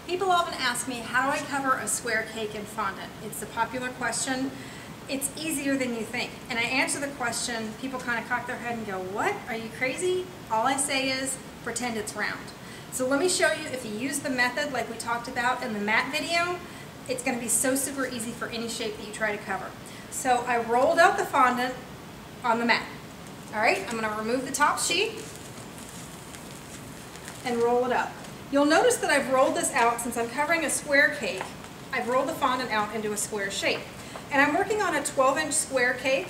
People often ask me, how do I cover a square cake in fondant? It's a popular question. It's easier than you think. And I answer the question, people kind of cock their head and go, what? Are you crazy? All I say is, pretend it's round. So let me show you, if you use the method like we talked about in the mat video, it's going to be so super easy for any shape that you try to cover. So I rolled out the fondant on the mat. All right, I'm going to remove the top sheet and roll it up. You'll notice that I've rolled this out, since I'm covering a square cake, I've rolled the fondant out into a square shape. And I'm working on a 12-inch square cake,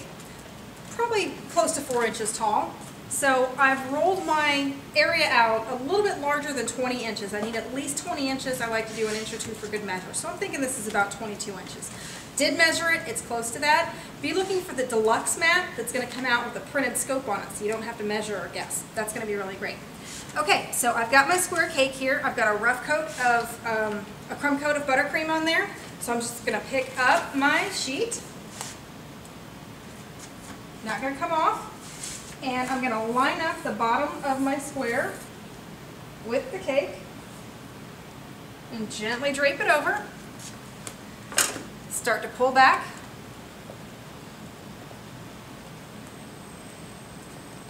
probably close to 4 inches tall. So I've rolled my area out a little bit larger than 20 inches. I need at least 20 inches. I like to do an inch or two for good measure. So I'm thinking this is about 22 inches. Did measure it, it's close to that. Be looking for the deluxe mat that's going to come out with a printed scope on it, so you don't have to measure or guess. That's going to be really great. Okay, so I've got my square cake here. I've got a rough coat of, a crumb coat of buttercream on there. So I'm just going to pick up my sheet. Not going to come off. And I'm going to line up the bottom of my square with the cake and gently drape it over. Start to pull back.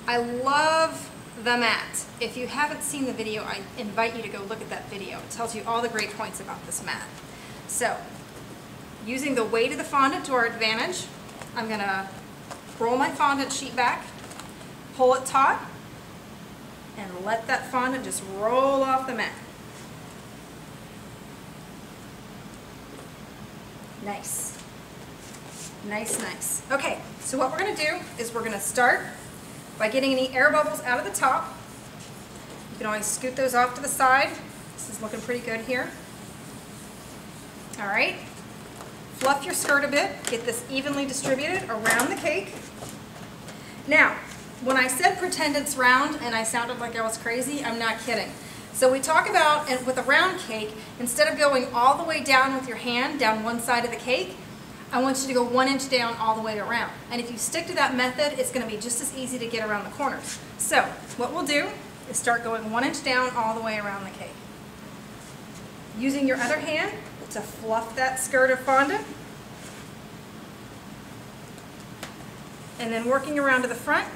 I love the mat. If you haven't seen the video, I invite you to go look at that video. It tells you all the great points about this mat. So, using the weight of the fondant to our advantage, I'm going to roll my fondant sheet back, pull it taut, and let that fondant just roll off the mat. Nice. Nice, nice. Okay, so what we're going to do is we're going to start by getting any air bubbles out of the top. You can always scoot those off to the side. This is looking pretty good here. All right. Fluff your skirt a bit. Get this evenly distributed around the cake. Now, when I said pretend it's round and I sounded like I was crazy, I'm not kidding. So we talk about, and with a round cake, instead of going all the way down with your hand, down one side of the cake, I want you to go 1 inch down all the way around. And if you stick to that method, it's going to be just as easy to get around the corners. So what we'll do is start going 1 inch down all the way around the cake. Using your other hand to fluff that skirt of fondant. And then working around to the front.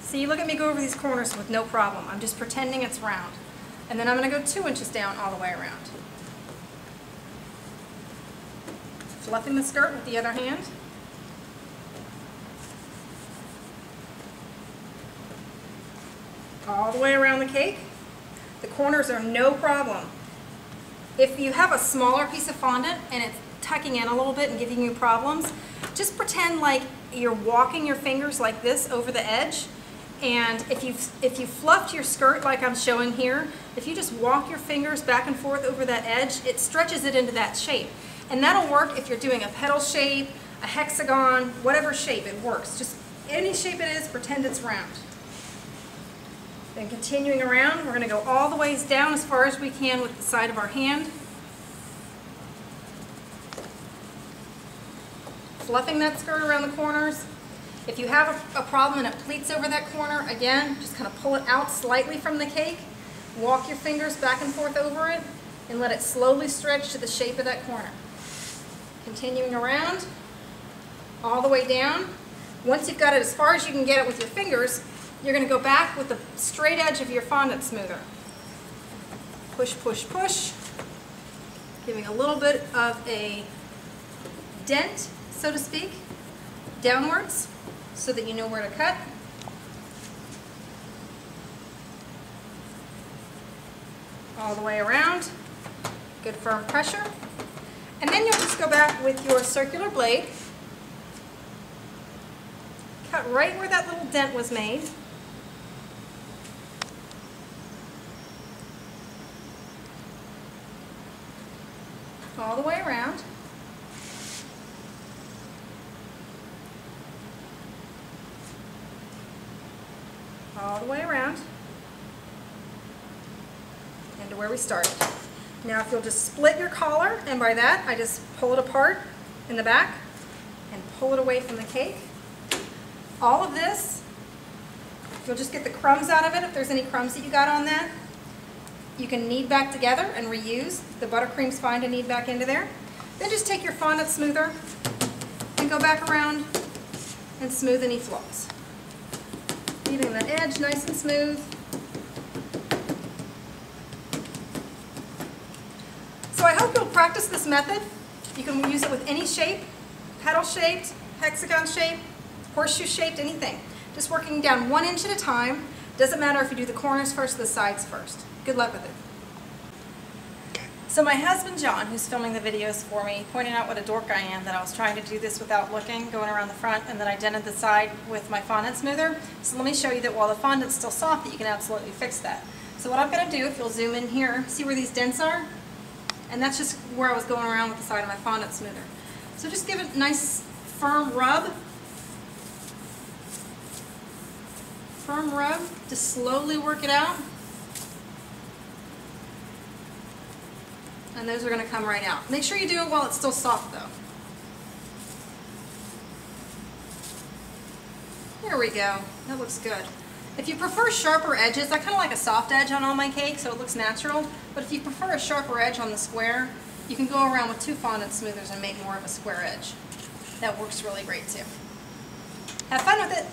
See, look at me go over these corners with no problem. I'm just pretending it's round. And then I'm going to go 2 inches down all the way around. Fluffing the skirt with the other hand. All the way around the cake. The corners are no problem. If you have a smaller piece of fondant and it's tucking in a little bit and giving you problems, just pretend like you're walking your fingers like this over the edge. And if you fluffed your skirt like I'm showing here, if you just walk your fingers back and forth over that edge, it stretches it into that shape. And that'll work if you're doing a petal shape, a hexagon, whatever shape, it works. Just any shape it is, pretend it's round. Then continuing around, we're going to go all the ways down as far as we can with the side of our hand. Fluffing that skirt around the corners. If you have a problem and it pleats over that corner, again, just kind of pull it out slightly from the cake. Walk your fingers back and forth over it and let it slowly stretch to the shape of that corner. Continuing around, all the way down. Once you've got it as far as you can get it with your fingers, you're going to go back with the straight edge of your fondant smoother. Push, push, push. Giving a little bit of a dent, so to speak, downwards so that you know where to cut. All the way around. Good firm pressure. And then you'll just go back with your circular blade. Cut right where that little dent was made. All the way around. All the way around. And to where we started. Now if you'll just split your collar, and by that I just pull it apart in the back and pull it away from the cake. All of this, you'll just get the crumbs out of it if there's any crumbs that you got on that. you can knead back together and reuse. The buttercream's fine to knead back into there. Then just take your fondant smoother and go back around and smooth any flaws. Leaving that edge nice and smooth. So I hope you'll practice this method. You can use it with any shape, petal shaped, hexagon shaped, horseshoe shaped, anything. Just working down 1 inch at a time. Doesn't matter if you do the corners first or the sides first. Good luck with it. So my husband John, who's filming the videos for me, pointed out what a dork I am, that I was trying to do this without looking, going around the front, and then I dented the side with my fondant smoother. So let me show you that while the fondant's still soft, that you can absolutely fix that. So what I'm going to do, if you'll zoom in here, see where these dents are? And that's just where I was going around with the side of my fondant smoother. So just give it a nice firm rub. Firm rub, just slowly work it out. And those are going to come right out. Make sure you do it while it's still soft though. There we go. That looks good. If you prefer sharper edges, I kind of like a soft edge on all my cake so it looks natural. But if you prefer a sharper edge on the square, you can go around with 2 fondant smoothers and make more of a square edge. That works really great too. Have fun with it.